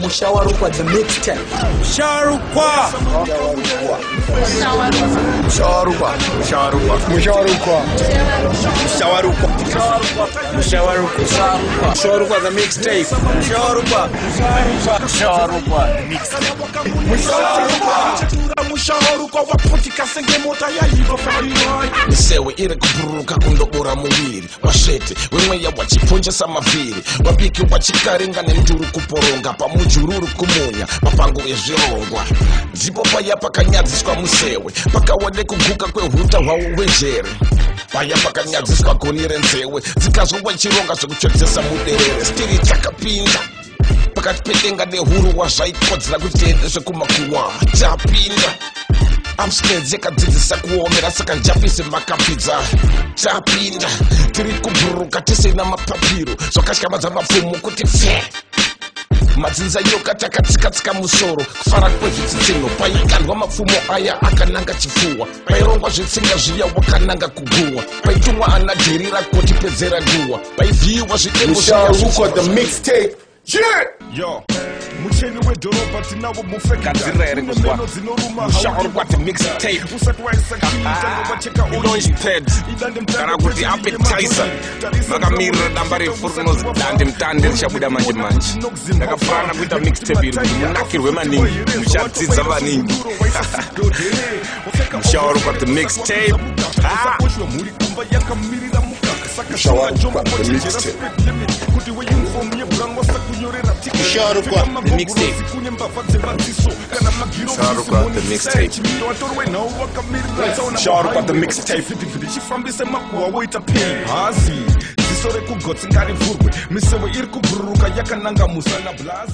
Mushawarukwa the mixtape. Mushawarukwa. Mushawarukwa. Mushawarukwa. Mushawarukwa. Mushawarukwa. Mushawarukwa. Mushawarukwa the mixtape. Mushawarukwa. Mushawarukwa the mixtape. Mushawarukwa wapotika senge mota ya hivyo fariwai. Misewe iri kuburuka kundobora muviri washete wemweya wachiponjesa mavhiri wabiki wachikaringa nenduru kuporonga pamujururu kumunya mapango ezvirongwa ndipo paya pakanyadziswa musewe pakawade kuguka kwehuta hwawo hwejere paya pakanyadziswa goni renzewe dzikazongwa chironga zvekutsvedzesa muderere stiri takapinda pakati pedenga nehuru wazvaikodzera kuti tiende zvekumakuwa tapinda amskedzi yakadzidzisa kuomera saka njapise makapidza tapinda tiri kubhururuka tisina mapapiro zvakatyamadza mapfumo kuti pfe madzinza yoka takatsikatsika musoro kufara kwezvitsitsino paikandwa mapfumo aya akananga chifuwa pairongwa zvitsinga zviya wakananga kuguwa paitumwa ana dheri rakotipedzera guwa paivhiyiwa zvidemo Mushawarukwa the mixtape. Yo, mucheni wedhorobha tinavo Gadzirira kuzwa Mushawarukwa the mixtape. Launchpad kana kuti appetizer vakamirira damba refu rinonzi dandemutande richabuda manje manje. Ndakafanana kuita mixtape iri kuti munakirwe maningi muchadzidza vaningi. Mushawarukwa the mixtape. Mushawarukwa the mixtape. Mushawarukwa the mixtape. Mushawarukwa the mixtape. Mushawarukwa the mixtape. Ziso rekugotsi ngarivhurwe misewe iri kubhururuka yakananga musana blazi.